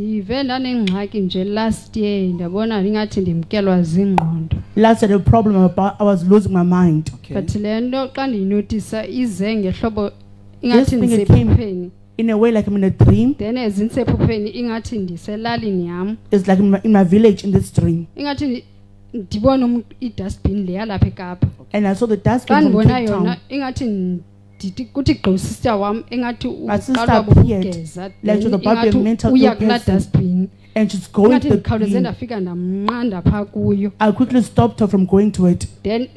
ndive ndanengxaki nje last year ndabona ingathi ndimkelwa zingqondo. Last year, the problem about I was losing my mind. But le nto xa ndiyinotisa ize ngehlobo This ingathi thing it came ndisephupheni. in a way like I'm in a dream. Then ezinsephupheni ingathi ndiselalini yam. It's like in my village in this dream. Ingathi ndibona i-dustbin le yalapha eKapa. And I saw the Xa dustbin from ndibona Cape yona Town. ingathi ndithi kuthi gqi sister wam engathi sister uqalwa appeared, bubugeza. like she was about to be a mental uya ill kulaa person. dustbin. And she's going Ingathi to ndikhawuleze the bin. ndafika ndamnqanda phaa kuyo. I quickly stopped her from going to it. Then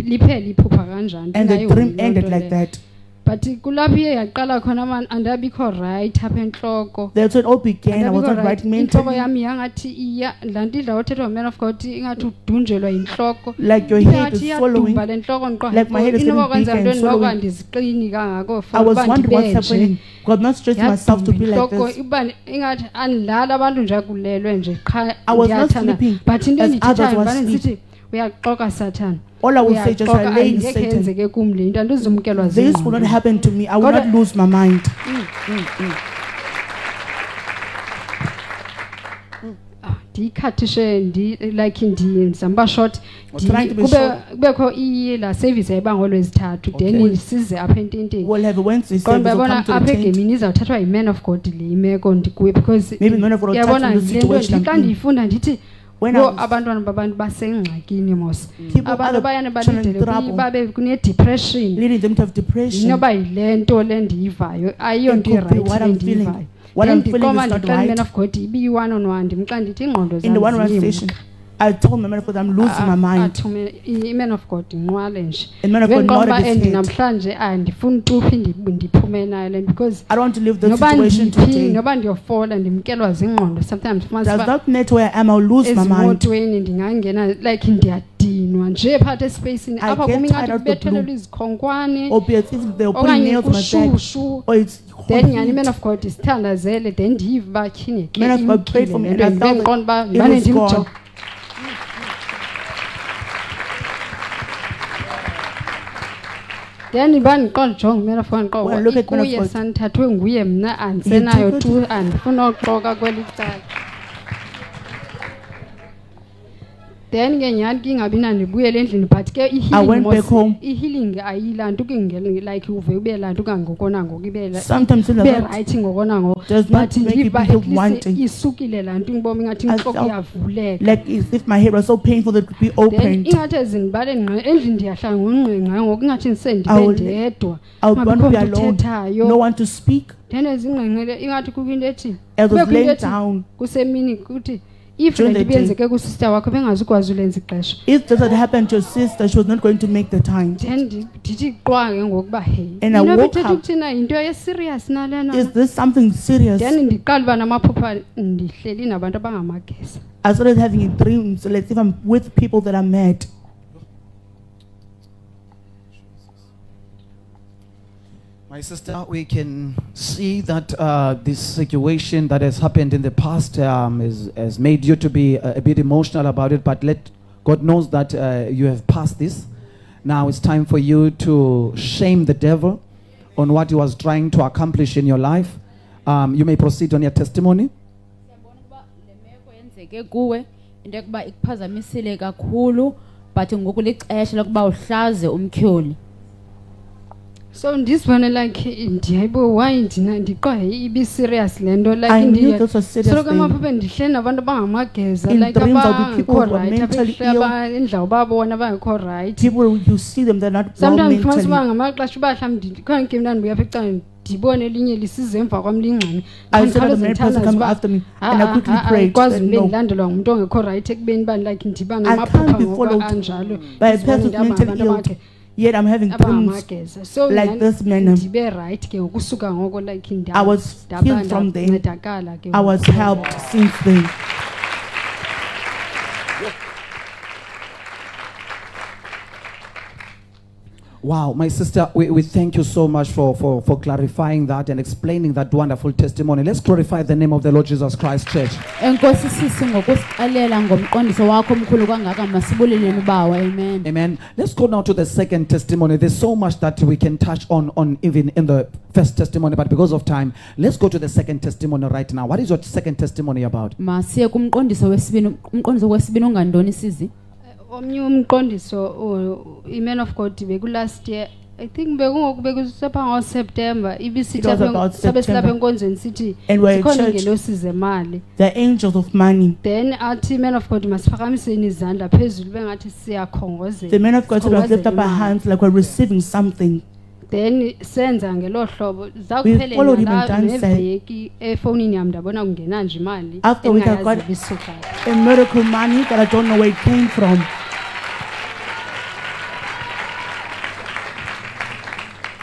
liphele iphupha kanjani. And the ndingayihoyi dream loo ended nto like leyo. that. But kulapho iye yaqala khona andabikho right apha entloko. That's when it all began. I was not right Intloko mentally. yami yangathi iya laa nto idla uthethwa man of God ingathi udunjelwa yintloko. Like your head is following. Iyadumba le ntloko Like my head is inoba getting big kwenza and ntoni noba following. ndiziqini kangako I for was uba wondering what's ndibe happening. nje. God, not stressing myself to be like Intloko this. iba ingathi andilala abantu nje kulelwe nje qha I was not ndiyathanda. sleeping But into as endiyithethayo others were ndibane asleep. ndisithi uyaxoka Satan. All I will say just I lay in Angeke Satan. yenzeke kum le nto andizumkelwa This will not zingqondo. happen to me. I will Kodwa- not lose my mind. Ndiyikhathishe like ndizamba short trying to be short. kubekho la service yayiba ngolwezithathu then size apha ententeni. We'll have a Wednesday Kodwa service. We'll uyabona come to apha the tent. egemini izawuthathwa yi-man of God le imeko ndikuyo because Maybe man of God will touch uyabona on the le nto situation xa I'm in. ndiyifunda ndithi When I wo was- abantwana babantu basengxakini mos. People Abantu are bayane trying to balidele trouble. babe kune-depression. Leading them to have depression. Inoba yile nto le ndiyivayo ayiyo It nto could be irayithi what le I'm feeling. ndiyivayo. What Then I'm feeling ndiqoma is not ndixela right. i-man of God ibi-one on one ndimxela ndithi ingqondo In the one zam station, I told my man of God I'm losing my mind. athume i-man of God inqwale nje. And man of God Ndiqomba nodded his and head. namhlanje andifuni tuphi ndiphume nayo le nto because I don't want to leave the noba situation ndiphi today. noba ndiyofola ndimkelwa zingqondo sometimes fumanisa Does uba not matter where I am, I'll lose my mind. ezimotweni ndingangena like ndiyadinwa nje phakathi espacini I apha get kum tired ingathi out the blue. kubethelelwa izikhonkwane Or be as if they're putting okanye nails on my back. kushushu. Or it's Then hot nyani heat. man of God isithandazele then ndiyiva uba tyhini Man of God prayed for me and I felt that ndiqonda uba it ndimane was gone. ndimjonge. Then uba ndiqonda jonga man of God Well, look at man of ikuye God. sandithathwe nguye mna andisenayo took tu andifuna uxoka kweli cala. Then ke nyhani kingabi nandibuyele endlini but ke I went back home. i-healing ayilaa nto like uve ube laa nto kangoko nangoko ibe Sometimes it ibe does not- rayithi ngoko nangoko does not but make ndiva people at least wanting. isukile laa nto ngibona ingathi I intloko felt iyavuleka. like as if my head was so painful that it could be Then opened. ingathi ezindibale endlini ndiyahlala ngongqengqa ngoku ingathi ndisendibe I will- ndedwa I would want to kungabikho be mntu alone. uthethayo. No one to speak. Then ezingqengqele ingathi kukho into ethi As I was kubekho into laying ethi down. kusemini kuthi if During le the nto day. ibiyenzeke kusister wakho bengazukwazi ulenza ixesha. If this had happened to your sister, she was not going to make the time. Then ndithi qwa ke ngokuba hey And I into woke ebithetha up. ukuthina yinto ye-serious nalena. Is this something serious? Then ndiqala uba namaphupha ndihleli nabantu abangamageza. I started having dreams. Let's if I'm with people that I'm mad. My sister, we can see that this situation that has happened in the past has made you to be a bit emotional about it, but God knows that you have passed this. Now it's time for you to shame the devil on what he was trying to accomplish in your life. You may proceed on your testimony. Siyabona ukuba le meko yenzeke kuwe into yokuba ikuphazamisile kakhulu but ngoku lixesha lokuba uhlaze umtyholi. So ndizibone like ndiyayibo why ndiqwa ibi-serious le nto like I knew this was serious soloko thing. amaphupha ndihleli nabantu abangamageza In like dreams there'll be people abangekho who are right mentally endla ubabona abangekho right. People, you see them, they're not well Sometimes fumanisa uba mentally. ngamaxesha uba mhlawumbi ndikhona ke mna ndibuya apha ecaleni ndibone elinye lisize emva kwam lingxami. I said the main person come after me, and I quickly prayed. Kwazi Said, ube no, ndilandelwa ngumntu ongekho right ekubeni uba like ndiba I can't namaphupha be ngoku followed anjalo. by a Ndizibone person ndihamba mentally nabantu ill. abakhe Yet I'm having dreams abangamageza. So like nyhani this man. ndibe right ke ngokusuka ngoko like I was healed from there. ndancedakala ke I was ngoku. helped since then. Wow, my sister, we thank you so much for clarifying that and explaining that wonderful testimony. Let's glorify the name of the Lord Jesus Christ, church. Enkosi sisi ngokusixelela ngomqondiso wakho omkhulu kangaka masibuleleni bawo. Amen. Amen. Let's go now to the second testimony. There's so much that we can touch on even in the first testimony, but because of time, let's go to the second testimony right now. What is your second testimony about? Masiye kumqondiso wesibini. Umqondiso wesibini ungandoni sizi? Omnye umqondiso i-man of God beku-last year, I think bekusepha ngo-September It was about sabe silapha September. enkonzweni sithi And we're at zikhona church. ingelosi zemali. The angels of money. Then athi man of God masiphakamiseni izandla phezulu bengathi siyakhongozela. The men of God said, "Let's lift up our Sikhongozela imali." hands like we're receiving something." Then senza ngelo hlobo We followed him and done so. neveki efonini yami ndabona kungena nje imali After we had engayazi got- ibisuka. A miracle money that I don't know where it came from.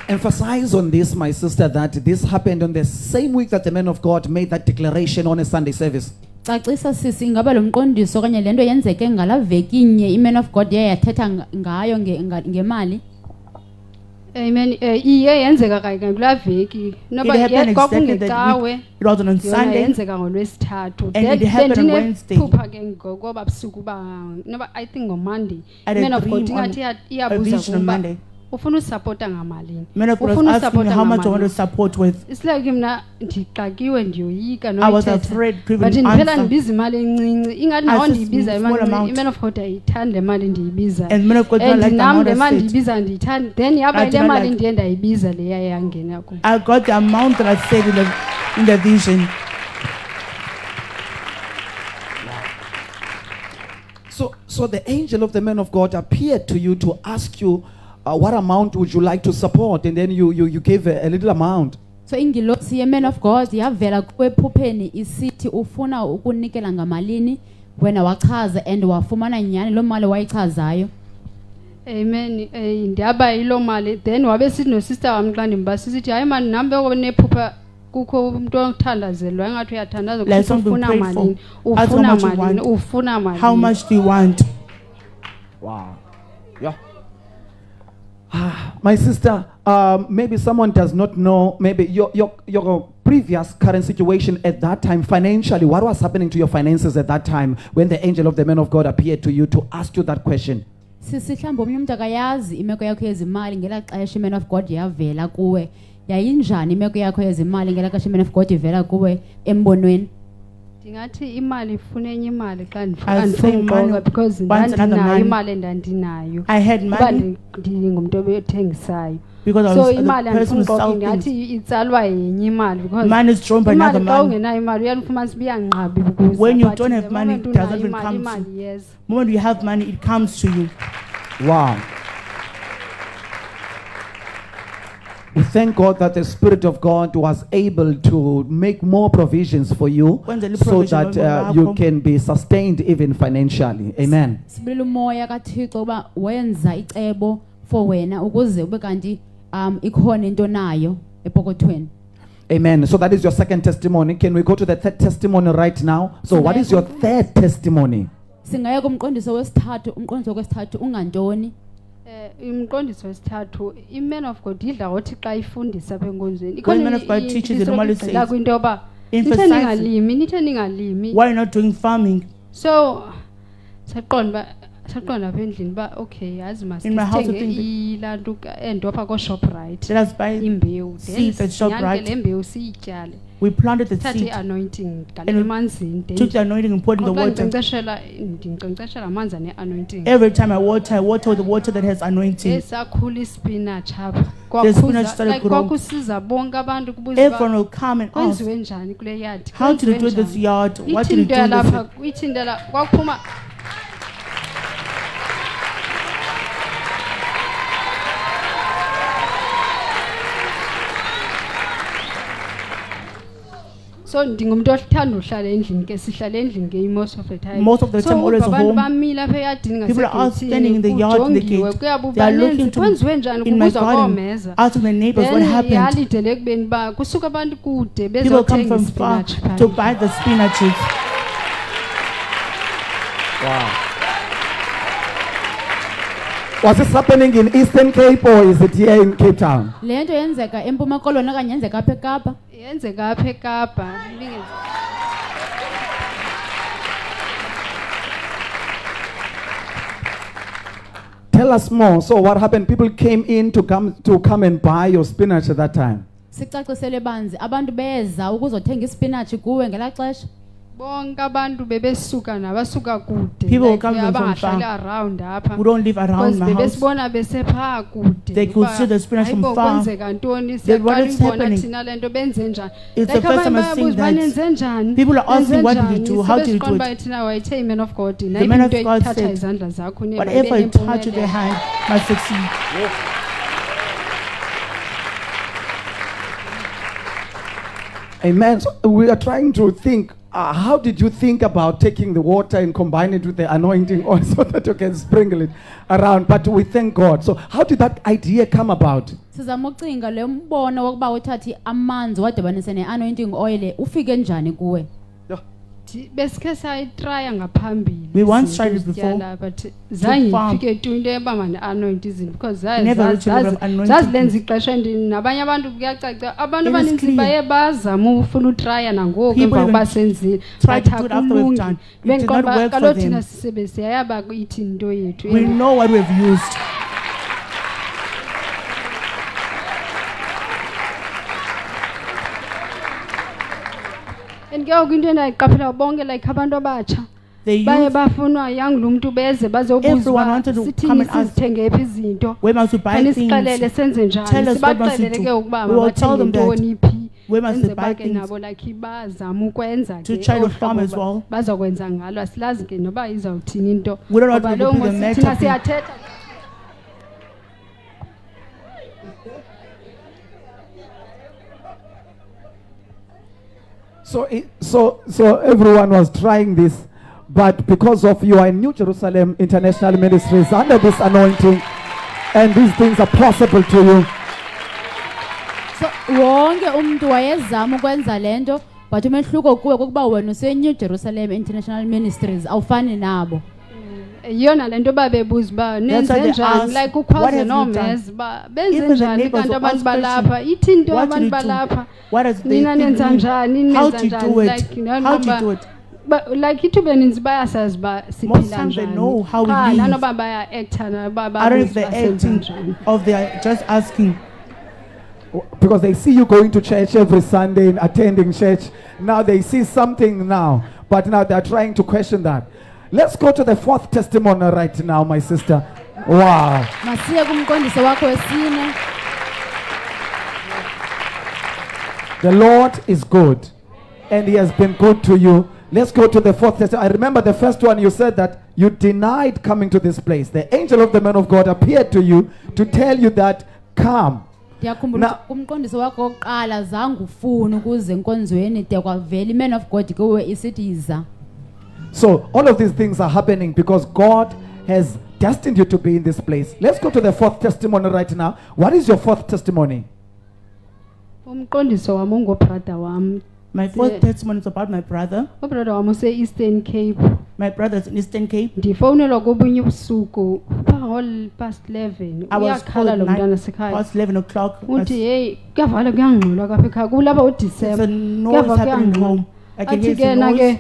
Emphasize on this, my sister, that this happened on the same week that the man of God made that declaration on a Sunday service. Cacisa sisi ingaba lo mqondiso okanye lento yenzeke ngala veki inye i-man of God yathetha ngayo ngemali. Amen. Iye yenzeka kanye kulaa veki. Noba It happened exactly that kwakungecawe. week. It was on Yona Sunday. yenzeka ngolwesithathu. And it happened on Wednesday. Phupha ke ngoba busuku ba noba I think on Monday. I had a Man of God dream on ingathi a iyabuza vision on kuba Monday. ufuna usupporta ngamalini. Men of God was Ufuna asking me usupporta how much I want to ngamalini. support with. It's like mina ndixakiwe ndiyoyika I was noyithetha. afraid to But even ndiphela answer. ndibiza imali encinci ingathi I nawo just ndiyibiza small amount. i-man of God ayithandi le mali ndiyibiza And men of God don't and like the nam amount le I mali said. ndiyibiza ndiyithandi then yaba I le did not mali like- ndiye ndayibiza leya yangena kum. I got the amount that I said in the vision. So the angel of the man of God appeared to you to ask you what amount would you like to support, and then you gave a little amount. So ingilosi ye-man of God yavela kuwe ephupheni isithi ufuna ukunikela ngamalini wena wachaza and wafumana nyani lo mali wayichazayo. Amen. Ndiyaba yiloo mali then wabe sithi nosister wami xa ndimbasa sithi hayi mani nam beko nephupha kukho umntu othandazelwa engathi uyathandaza Like kuthi something ufuna prayed for. malini Ask how ufuna much you malini want. ufuna How malini. much do you want? Wow. Yeah. My sister, maybe someone does not know, maybe your previous current situation at that time financially, what was happening to your finances at that time when the angel of the man of God appeared to you to ask you that question? Sisi mhlawumbi omnye umntu akayazi imeko yakho yezimali ngelaa xesha i-man of God yavela kuwe. Yayinjani imeko yakho yezimali ngelaa xesha i-man of God ivela kuwe embonweni? Ndingathi imali ifuna enye imali xa I'll say ndifunqoka money because wants another ndandinayo money. imali endandinayo I had kuba money ndingumntu obethengisayo because I so was imali the person who andifunqoka sold ndingathi things. itsalwa yenye imali because Money is drawn by imali another xa money. ungenayo imali uyanifumana sibiyanqabi ukuza When you but don't the have money, moment it doesn't unayo even imali, come to imali yes. The moment you have money, it comes to you. Wow. We thank God that the Spirit of God was able to make more provisions for you When the so provision that was you more, can be sustained even financially. Amen. Sibulile umoya kaThixo uba wenza icebo for wena ukuze ube kanti ikhona into nayo epokothweni. Amen. So that is your second testimony. Can we go to the third testimony right now? So what is your third testimony? Singaya kumqondiso wesithathu, umqondiso wesithathu ungantoni? Umqondiso wesithathu i-man of God idla ngothi xa ifundisa apha enkonzweni When man of God teaches, it normally says, kwinto yoba nithe emphasize, ningalimi nithe ningalimi why not doing farming? so saqonda apha endlini uba okay yazi In my house, I masithenge think ilaa nto endopha koShoprite Let us buy imbewu seeds at ShopRite. le mbewu siyityale We planted the thathe seed, i-anointing And galela emanzini took the anointing and poured in the xa water. ndinkcenkceshela amanzi ane-anointing Every time I water with the water that has anointing. sakhula ispinatshi apha The spinach started growing. kwakusiza bonke abantu kubuza Everyone will come and ask, kwenziwe njani kule yadi how did you do this yard? What did you do ithintela this? apha ithintela kwakuphuma so ndingumntu othanda uhlala endlini ke sihlala endlini ke most of the time Most of the time, always abantu home. bamile apha eyadini People are out standing in the yard in the gate. They are looking to kwenziwe njani in my kubuzwa garden, koomeza asking the neighbors what then happened. yalidele ekubeni uba kusuka abantu kude People come bezothenga from far ispinatshi to buy the spinaches. Wow. Was this happening in Eastern Cape or is it here in Cape Town? Le nto yenzeka eMpuma Koloni okanye yenzeka apha eKapa? yenzeka apha eKapa. Tell us more. So what happened? People came in to come and buy your spinach at that time. Sicacisele banzi abantu beza ukuzothenga ispinach kuwe ngelaa xesha. bonke abantu bebesuka nabasuka kude. People like come from abangahlali far. around apha. Who don't live around my house. Bebesibona besepha kude. They could see the spinach from Hayibo, far. kwenzeka ntoni That what siyaqala is ubona happening. thina lento benze njani. It's the first time I've seen that. People are asking, what did you do? How did you do it? Thina wayithe man of God. The man of God thatha said, izandla zakho neba whatever you touch with your hand must succeed. Amen. So we are trying to think, how did you think about taking the water and combine it with the anointing oil so that you can sprinkle it around? But we thank God. So how did that idea come about? Sizama ucinga le mbono wokuba uthathe amanzi wadibanise ne-anointing oil ufike njani kuwe? besikhe sayitrya ngaphambili. We once izinto tried it before zityala, but zange farm. ifike tu into yoba mandi-anoint izinto because Never reached a level of anointing zazilenza ixesha endini nabanye abantu kuyacaca abantu It is abaninzi clear. baye bazama ufuna utrya nangoku People emva even kokuba senzile try to but do it after we've akulungi. done. It did not Bendiqonda uba work for kaloku thina them. sisebenzisa yaba ithi into yethu. We know what we've used. And ke ngoku into endayiqaphela bonke like abantu abatsha They baye used, bafunwa yangu lo mntu beze bazobuza Everyone uba wanted to come sithini and ask, sizithenge phi izinto. where must we buy Khani things? sixelele senze njani. Tell us what must we Sibaxelele do. ke ukuba We will tell mabathenge them that. ntoni phi. Where must Enze we buy ba ke things? nabo like bazama ukwenza To ke try to olu farm hlobo as well. bazokwenza ngalo asilazi ke noba izawuthini into. We don't know what Ngoba will lo be the ngosi next thina thing. siyathetha. So everyone was trying this, but because of you are in New Jerusalem International Ministries under this anointing, and these things are possible to you. So wonke umuntu wayezama ukwenza le nto but umehluko kuwe kokuba wena use-New Jerusalem International Ministries awufani nabo. Yiyona le nto babebuza uba nenze why they njani ask, like what ukhwaze have you done? nomeza uba benze Even the njani neighbors kanti will abantu ask balapha questions. ithi into What did abantu you do? balapha What does they nina nenza think? njani How nenza do you do njani it? like How do you do it? like ithu beninzi bayasazi uba Most siphila times they njani know how we qha live. nanoba baya-acta noba I don't know if babuze they're uba senza acting njani. or they're just asking. Because they see you going to church every Sunday and attending church. Now they see something now, but now they're trying to question that. Let's go to the fourth testimony right now, my sister. Wow. Masiye kumqondiso wakho wesine. The Lord is good, and He has been good to you. Let's go to the fourth testimony. I remember the first one you said that you denied coming to this place. The angel of the man of God appeared to you to tell you that come. Ndiyakhumbula Na- kumqondiso wakho wokuqala zange ufune ukuze enkonzweni de kwavela iman of God kuwe isithi yiza. So all of these things are happening because God has destined you to be in this place. Let's go to the fourth testimony right now. What is your fourth testimony? umqondiso wam ungobrada wam. My fourth Yeah. testimony is about my brother. ubrada wam use-Eastern Cape. My brother's in Eastern Cape. Ndifowunelwa kobunye ubusuku past 11 I was uyakhala called lo mntana 9 sekhaya past 11 o'clock. uthi heyi kuyavala kuyangxolwa kapha ekhaya kulapha There's uDisemba a noise kuyava happening kuyangxolwa. home. I can hear athi the ke na ke noise.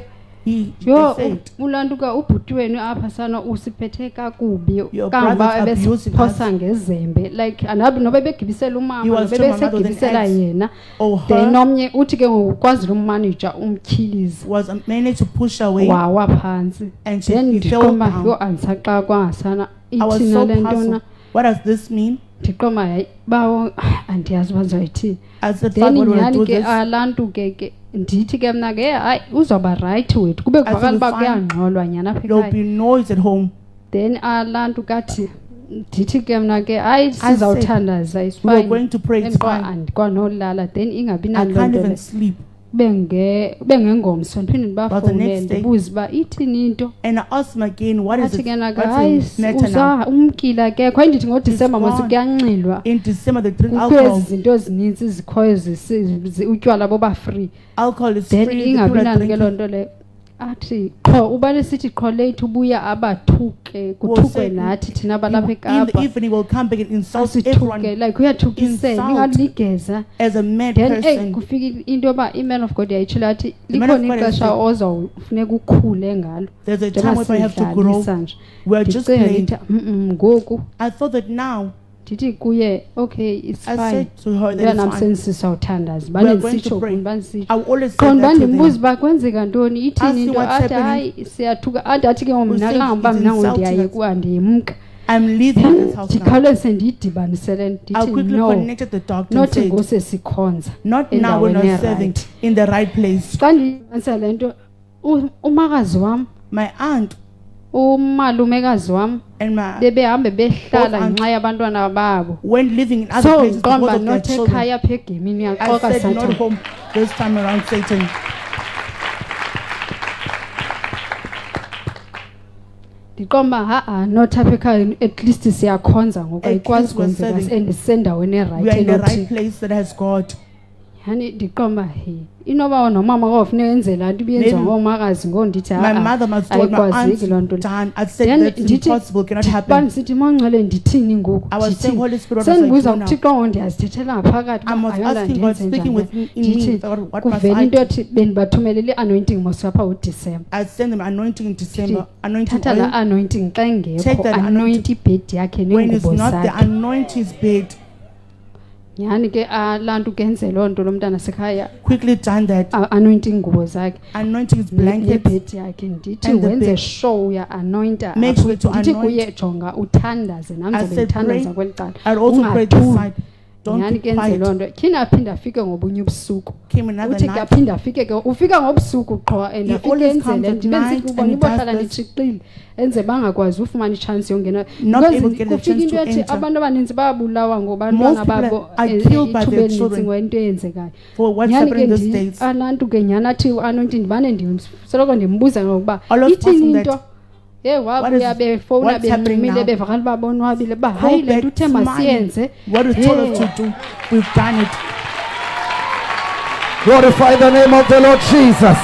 yho They said, ulantuka ubhuti wenu apha sana usiphethe kakubi Your kangoba brother's abusing ebesiphosa ngezembe like anabi noba ebegibisela He umama was noba showing my mother with an ebesegibisela axe. yena oh, then her omnye uthi ke ngokwazile ummanager umtyhilizi was managed to push away wawa phantsi and she then he fell ndiqomba down. yho andisaxa kwangasana I was ithina so le ntona puzzled. What does this mean? ndiqomba hayi bawo andiyazi uba ndizayithini I said, then Father, what will I nyhani do ke this? alantu ke ndithi ke mna ke hayi uzawuba rayithi wethu kube said, kuvakala uba fine. kuyangxolwa nyhani apha There'll ekhaya be noise at home. then alantu kathi ndithi ke mna ke hayi said, sizawuthandaza is We were fine going to pray. It's fine. andikwanolala then ingabi I naloo can't nto even le sleep. bengengomso ndiphinde But the ndibafowunele next day- ndibuze uba ithini into And I asked him again, what is athi it? ke nake What's hayi the matter now? umkile ke kwaye ndithi ngodisemba It's mos gone. kuyanxilwa In December, they drink kukho alcohol. ezi zinto ezininzi zikhoyo utywala boba free Alcohol is then free. The ingabi people are nani ke loo drinking. nto leyo athi qho ubale sithi qho late ubuya abathuke kuthukwe say nathi thina balapha in the eKapa evening will come back and insult everyone asithuke like uyathukisela insult ingaligeza as a mad then person. kufika into yoba iman of God yayitshilo athi The man of likhona God has ixesha said- ozawufuneka ukhule ngalo There's a njengoba time where I have to grow. sidlalisa nje We're just ndicinga playing. ndithi ngoku I thought that now, ndithi kuye okay it's I fine said to her that yona it's fine. msensisawuthandaza We are going to banesitsho pray. banesitsho I will always say qonda that to ndimbuza them. uba kwenzeka ntoni Ask ithini me into what's athi happening. hayi siyathuka athi athi ke ngoku We mna say kangokuba it's mna insulting us. ndiyayekuwa ndimka I'm leaving this house now. ndikhawuleze ndiyidibanisele I'll ndithi quickly no connect at the doctor and not say, ngosesikhonza not now when endaweni I'm serving erayithi in the right place. xa ndiyidibanisa le nto umakazi wam My aunt umalumekazi wam and my bebehambe behlala Both ngenxa yabantwana babo went living in other so places because ndiqonda of their not children. ekhaya apha egemini I uyaxoka said not sathana home this time around, Satan. ndiqomba ha-a not apha ekhaya at least siyakhonza ngoku At ayikwazi least we're kwenzeka serving. and sisendaweni We are erayithi in the right enothixo place that has God. yani ndiqomba he inoba nomama kwafuneka enzela nto ibiyenziwa Maybe ngoomakazi ngondithi My mother must do what my ayikwazeki loo aunt nto done. I said then that's ndithi impossible, cannot uba happen. ndisithi mangcwele ndithini ngoku I was saying, Holy Spirit, what was I sendibuza do now? kuthixo ngo ndiyazithethela ngaphakathi I was asking God, speaking within in me, ndithi what must kuvela I into do? yothi bendibathumelele i-anointing mosapha udisemba I send them anointing in December, anointing thatha laa oil. anointing xa Take ingekho that anoint ibhedi yakhe When it's neengubo not there, zakhe anoint his bed. nyhani ke laa nto kenze loo nto lo mntana sekhaya Quickly done that. anoint iingubo zakhe Anointing his blankets. nebhedi yakhe ndithi and the wenze bed. sure uya-anointa Make apho. sure to ndithi anoint. kuye jonga uthandaze nam I zobe said, ndithandaza pray. kweli cala I'd also pray this Ungathuli. side. Don't nyhani keep kenze loo quiet. nto khinda aphinde afike ngobunye ubusuku Came another uthi night. kaphinda afike ke ufika ngobusuku qho and He afike always comes enzele at ndibe night ndisithi ubona and he does ibohlala this. nditshixile enze bangakwazi ufumana itshansi yongena Not Because able to get the kufika chance into to ethi enter. abantu abaninzi bayabulawa Most ngobantwana people babo are killed by their ithuba elinintsi children. ngento eyenzekayo For what's nyhani happening ke these days. alantu ke nyhani athi u-anointing ndibane soloko ndimbuza ngokuba I love ithini asking into that. ye What is- wabuya befowuna what's happening benxumile now? bevakala uba bonwabile uba Go hayi le back, nto uthe smile. masiyenze What is told us Hey. to do, we've done it. Glorify the name of the Lord Jesus.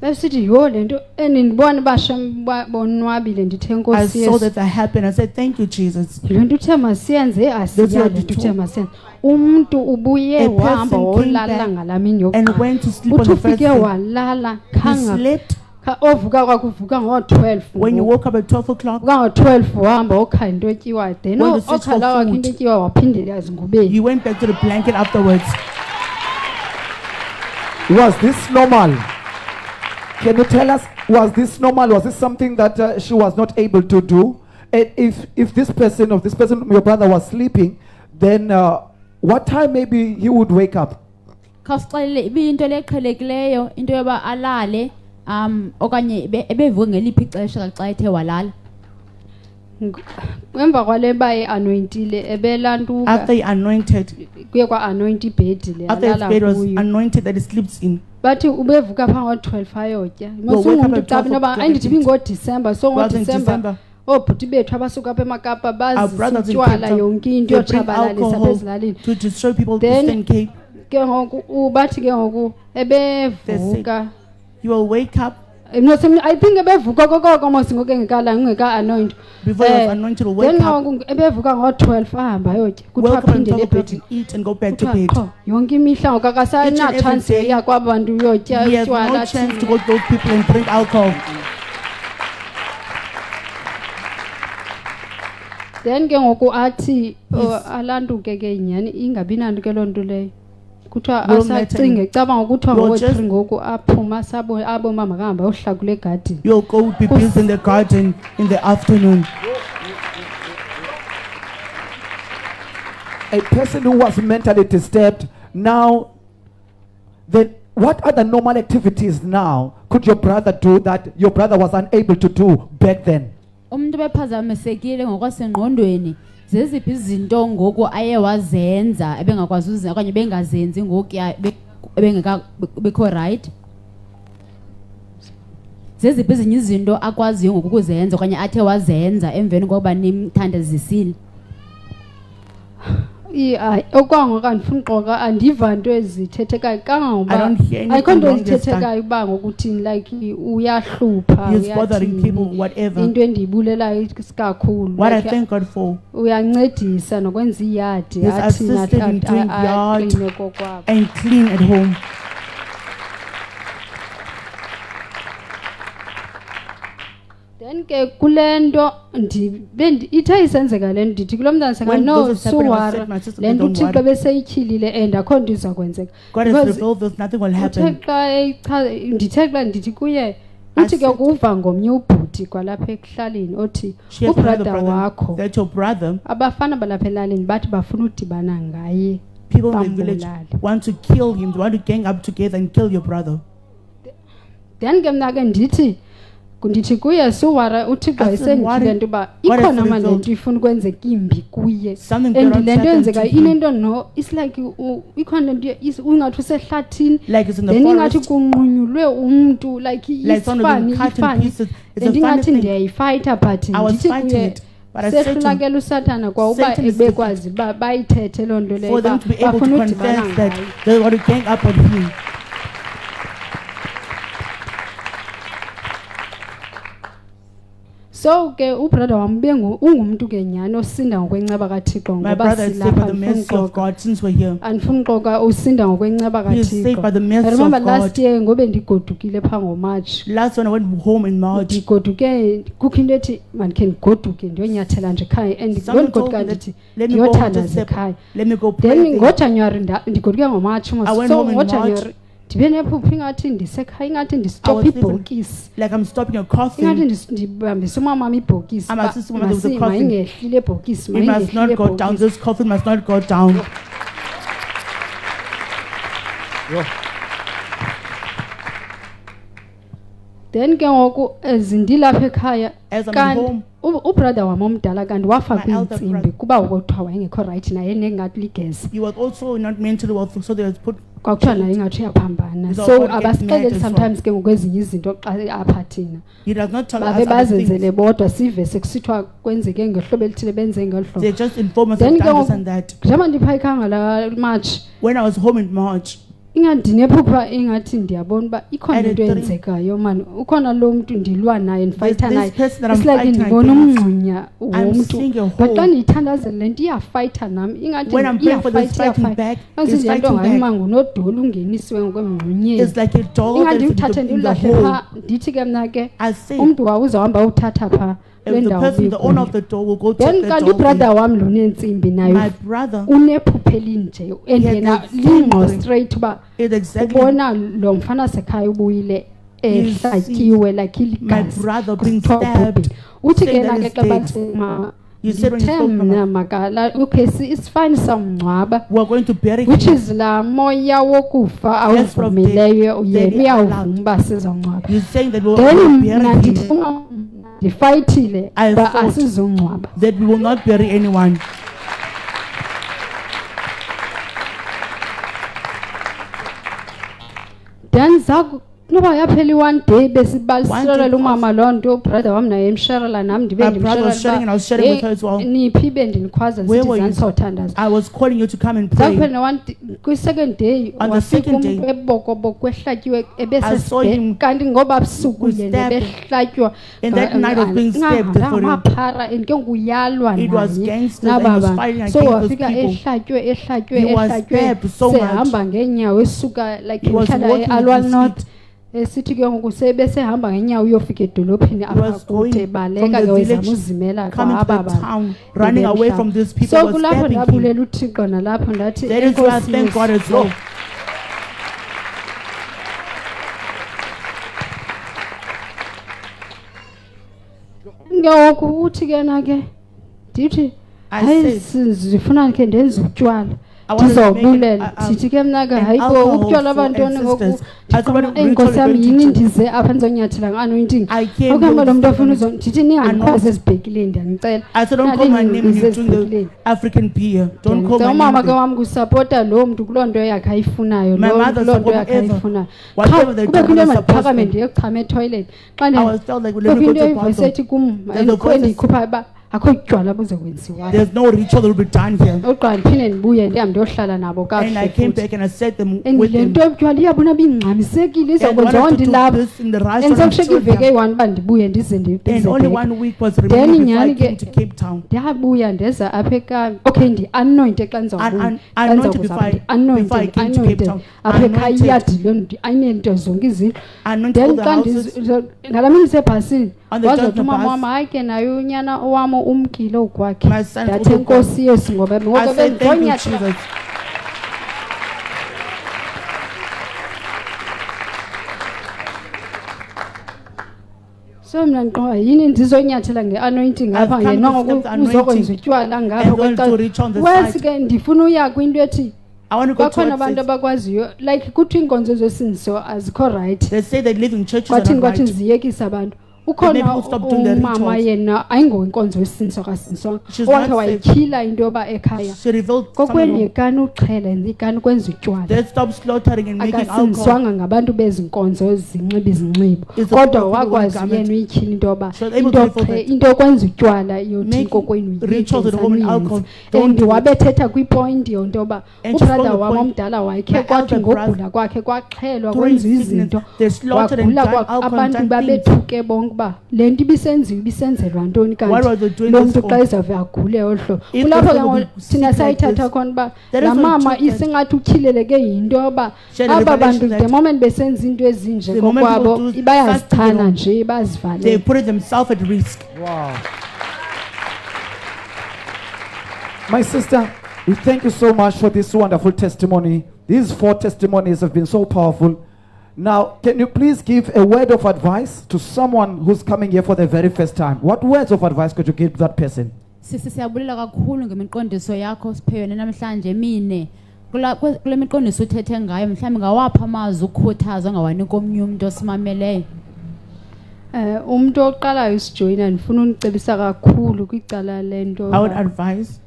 besithi yho le nto endindibona bashem bonwabile ndithe I nkosi saw Yesu that happened. I said, thank you, Jesus. le nto uthe masiyenze That's what asiyale you nto uthe told. masiyenze umntu ubuye A wahamba person came wolala back ngalaa mini and yokuqala went to sleep on uthi the first ufike day. walala He slept. ovuka kwakuvuka ngo-12 When you woke up at 12 o'clock, vuka ngo-12 wahamba okha into etyiwayo then Went to search for okhala wakhe food. into etyiwayo waphindela ezingubeni you went back to the blanket afterwards. Was this normal? Can you tell us, was this normal? Was this something that she was not able to do? And if this person, your brother was sleeping, then what time maybe he would wake up? khawusixelele ibiyinto leqhelekileyo into yoba alale okanye ebevuke ngeliphi ixesha xa ethe walala emva kwale ba e-anointile ebelantuka After he anointed, kuye kwa-anoint ibhedi le after his alala bed was kuyo anointed that he sleeps in. bathi ubevuka phaa ngo-12 ayotya Well, wake up mosungumntu at xa 12 intoba o'clock andithi and eat. ibingodisemba so Was in ngodisemba December. oobhuti bethu abasuka apha emakapa Our brothers in bazisitywala Cape yonke Town, into they bring yotshabalalisa apha alcohol ezilalini to destroy people to Then- Eastern Cape. ke ngoku bathi ke ngoku ebevuka You will wake up I think ebevuka kokoko mos ngoku engeka-anoint before he was anointed. Will then wake up, ngoku ebevuka ngo-12 ahamba ayotya kuthiwa wake up at aphindele 12 o'clock ebhedini and eat and go back to kuthiwa bed. qho yonke imihla ngoku Each and akasanatshansi every day, yoya kwaba bantu uyotya He has utywala no chance to thini. go to those people and drink alcohol. Then ke ngoku athi alantuke ke nyhani ingabi nanto ke loo nto leyo kuthiwa Will asacinge cabanga kuthiwa You'll ngo-3 just- ngoku aphuma abomama kahamba yohlakula egadini You'll go be busy in the garden in the afternoon. A person who was mentally disturbed, now, then what other normal activities now could your brother do that your brother was unable to do back then? umntu bephazamisekile ngokwasengqondweni zeziphi izinto ngoku aye wazenza ebengakwazi uzenza okanye bengazenzi ngoku bekho right zeziphi ezinye izinto akwaziyo ngokuzenza okanye athe wazenza emveni kokuba nimthandazisile? Okwangoku andifuni uxoka andiva nto ezithethekayo kangangoba I don't hear anything ayikho nto wrong this time. ezithethekayo uba ngokuthini like uyahlupha He's bothering uyathini. people, whatever. Into endiyibulelayo kakhulu What I like, thank God for, uyancedisa nokwenza iyadi He's assisted in doing yard akline kokwabo. and clean at home. Then ke kule nto ithe isenzeka le nto ndithi kulo mntana seka When no this is happening, I suwara said, my sister, le nto don't uthixo worry. beseyityhilile and akho nto iza kwenzeka God has Because revealed this, nothing will uthe happen. ndithe xa ndithi kuye I uthi ke said- kuva ngomnye ubhuti kwalapha ekuhlaleni othi She has another ubrada brother, wakho that your brother, abafana balapha elalini bathi bafuna udibana ngaye people in the village bambulale. want to kill him, they want to gang up together and kill your brother. Then ke mna ke ndithi kuye suwara uthixo I said, what esendithile is- nto uba what has ikhona manje revealed? nto ifuna ukwenzeka imbi kuye Something and cannot le nto happen to yenzeka him. inento no it's like ikhona le nto ungathi usehlathini Like it's in the then ingathi forest, kunqunyulwe umntu like like someone ifani being cut in ifani pieces. It's a and funny ingathi thing. ndiyayifayitha but I was ndithi fighting kuye it, but I said to him, sehlulakela usathana kwa uba Satan is ebekwazi uba bayithethe loo nto leyo for them uba to be able to bafuna udibana confess that ngayo. they want to gang up on him. So ke ubrother wam ungumntu ke nyhani osinda ngokwenceba kaThixo My ngoba brother is saved by silapha the andifuni mercy of uxoka God since we're here. andifuni uxoka usinda ngokwenceba He is saved by the kaThixo. mercy I of remember God. last year ngobe ndigodukile phaa ngoMarch Last when I went home in March, ndigoduke kukho into ethi mandikhe ndigoduke ndiyonyathela nje ekhaya and someone told ndigoduka me that ndithi let me go ndiyothandaza just step, ekhaya let me go pray. then there. ngoJanuary ndigoduke ngoMarch I went so home in March. ngoJanuary ndibe nephupha ingathi ndisekhaya ingathi ndistopha I was even- ibhokisi Like I'm stopping a ingathi coffin. ndibambise umamam ibhokisi I'm assisting umama with the coffin. mayingehlile ibhokisi It must mayingehlile not go down. ibhokisi This coffin must not go down. then ke ngoku ndilapha ekhaya As I'm kanti home, ubrother wam omdala kanti wafa My elder kwiintsimbi brother. kuba kwakuthiwa wayengekho rayithi naye nengathi ligezi he was also not mentally well, so they was put. kwakuthiwa naye ingathi uyaphambana He's so about to get mad abasixeleli as sometimes ke ngokwezinye izinto xa apha thina He does not tell babe us other bazenzele things. bodwa sive sekusithiwa kwenzeke ngehlobo elithile benze ngeli hlobo They just inform us Then of ke this ngoku- and that. njengoba ndipha ikhanga la March When I was home in March, ingandinephupha ingathi ndiyabona uba ikhona At into the three- eyenzekayo mani ukhona lo mntu ndilwa naye ndifayitha this naye person that I'm it's like fighting ndibona against, umngxunya I'm womntu seeing a but xa hole. ndiyithandazela le nto iyafayitha nam ingathi When I'm praying for this fighting back, it's nto fighting back. ngayima ngunodoli ungenisiwe ngokwemngxunyeni It's like a dog ingathi that is ndimthathe in the ndiwulahle hole. phaa ndithi ke mna ke I say, umntu wawuzawuhamba uthatha phaa kule the ndawo person, the owner of ubikuyo. the dog will go Then take the kanti dog. ubrother wam lo neentsimbi My nayo brother unephupha elinje and He yena had the lingqo same straight uba is exactly ubona lo mfana sekhaya ubuyile ehlatyiwe like my iligazi brother being kuthiwa stabbed. ubhubhile. uthi saying ke that na ke he's xa dead. bathi You said when you ndithe spoke, Mama, mna makala okay it's fine samngcwaba we are going to bury which him. is laa moya wokufa Yes, Prof, awuvumileyo they yena are uyawuvuma allowed. uba sizawungcwaba You're saying that we then will mna bury him, ndifuna ndifayithile I uba thought- asizungcwaba that we will not bury anyone. then noba yaphela i-one day besibalisirela One day umama loo nto ubrother wam naye emsherela nam ndibe My brother was sharing and I was sharing with her as well. niphi bendinikhwaza Where were you? ndizawuthandaza I was calling you to come and pray. zakuphela kwi-second day On the wafika second umntu day, ebokoboko ehlatyiwe I saw him kanti ngoba busuku was yena stabbed. behlatywa And that night was being stabbed for him. maphara and ke nguyalwa It was naye gangsters and he was naba fighting bantu so against those wafika people. ehlatywe He was stabbed so much. sehamba ngeenyawo esuka like He was mhlala walking with eAlwa his North feet. esithi ke ngoku sebesehamba ngeenyawo uyofika edolophini apha was going kude from baleka the ke wezama village, uzimela Coming to kwa the aba town, running away from these people so who were kulapho stabbing him. ndabulela uthixo nalapho ndathi That is why I "Enkosi thank God Yesu." as well. ngoku uthi ke na ke ndithi I hayi said, zifuna ke ndenze utywala I wanted to make ndizobulela thithi ke mna ke hayibo alcohol ukutywala for abantwana ngoku ancestors. I thought what enkosi yami ritual yini we're going to do. ndize apha ndizonyathela nga-anointing I came okuhamba here lo with mntu afuna this ndithi ningandikhwazi ezibhekileni ndiyanicela I said, don't call my name when you're doing the African peer. Don't call my umama name. ke there. wam kusapota loo mntu kuloo nto yakhe ayifunayo My mother kuloo nto support yakhe whatever- ayifunayo whatever they kubekho do, into they support emandiphakame them. ndiyochama etoilet xa I was told like, let me kubekho go into to evoice bathroom. ethi kum There's a voice- endiyikhuphayo uba akho tywala buzokwenziwayo There's no ritual that will be done here. oqala ndiphinde ndibuye ndihambe ndiyohlala nabo And I kakuhle came futhi back and I set them and with le them. nto yobutywala iyabona bingxamisekile And one izokwenza have to do ondilapha this in the right and one of sekushiyeka iveki Ethiopia. eyi-1 uba ndibuye ndize And ndize only back. 1 week was Then remaining before I nyhani came ke to Cape Town. ndiyabuya ndeza apha ekhaya okay ndi-anointe xa Anointed before I came to Cape Town. apha ekhaya Anointed. iyadilo ayinento zonke izindlu Anointed all then the xa houses. ngala mini ndisebhasini On the wazothi journey umama bus. wam hayi ke naye unyana owam umkile ukwakhe My son ndathi also enkosi yesu ngoba I ngoku said, thank you, bendizonyathela Jesus. so mna ndiqonda yini ndizonyathela nge-anointing apha I've come yena to accept the ngoku uzokwenza anointing utywala ngapha and going to reach on the wesi side. ke ndifuna uya kwinto ethi I want to go to bakhona abantu what abakwaziyo like kuthiwa iinkonzo zosindiso azikho right they say they live in churches are kwathini not kwathi right. ziyekisa abantu maybe ukhona we'll stop doing the umama rituals. yena ayingowinkonzo yosindiso kasindiswanga She's owakhe not wayityhila into yoba ekhaya She revealed something wrong. kokwendikani uxhela ikani ukwenza utywala They stop slaughtering and making alcohol. akasindiswanga ngabantu bezi nkonzo zinxiba izinxibo It's the kodwa people who wakwazi garment. yena uyityhila into yoba She was able to reveal that. into yokwenza utywala yothi Making kokwenu rituals with women alcohol, don't and do it. wabethetha kwipoint yonto yoba And she ubrada spoke the wam point. omdala wakhe My kwathi elder brother, ngogula kwakhe kwaxhelwa during kwenziwa sickness, izinto they slaughtered and wagula drank alcohol and abantu done things. babethuke bonke uba le nto ibisenzelwa ntoni Why was they doing lo this mntu for? xa izawuve agule olu hlobo If kulapho the ke people ngoku be thina sick like sayithatha this, khona uba that is laa what mama took that. isengathi utyhileleke yinto yoba She had a aba bantu revelation the that moment besenza into ezinje the moment kokwabo people do bayazichana something wrong, nje they bazivalele put themselves at risk. Wow. My sister, we thank you so much for this wonderful testimony. These 4 testimonies have been so powerful. Now, can you please give a word of advice to someone who's coming here for the very first time? What words of advice could you give that person? sisi siyabulela kakhulu ngemiqondiso yakho siphe yona namhlanje mine kule miqondiso uthethe ngayo mhlawumbi ngawapha amazwi ukukhuthaza ongawanika omnye umntu osimameleyo. umuntu oqalayo usijoyina ndifuna unicebisa kakhulu kwicala lento I would advise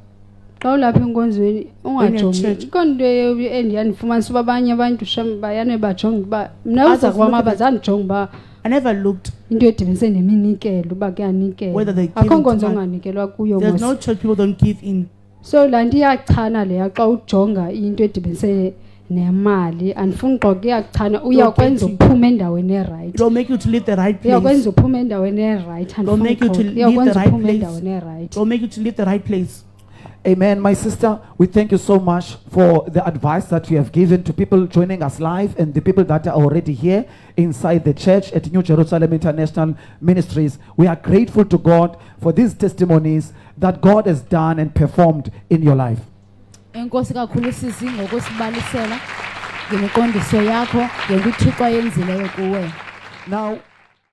xa ulapha enkonzweni ungajongi church. ikonto endiyandifumanisa uba abanye abantu shem bayane bajonge uba mna Others uza kwam look at apha it. zandijonge uba I never looked. into edibanise neminikelo uba kuyanikelwa Whether they give akho into nkonzo my- onganikelwa kuyo There's mos no church people don't give in. so laa nto iyachana leya xa ujonga into edibanise nemali andifuni xoke iyakuchana uyakwenza getting- uphume endaweni erayithi It will make you to leave the right place. uyakwenza uphume endaweni erayithi It'll make you to leave the uyakwenza right uphume place. endaweni erayithi It will make you to leave the right place. Amen. My sister, we thank you so much for the advice that you have given to people joining us live and the people that are already here inside the church at New Jerusalem International Ministries. We are grateful to God for these testimonies that God has done and performed in your life. Enkosi kakhulu sisi ngokusibalisela ngemiqondiso yakho ngento uThixo ayenzileyo kuwe. Now,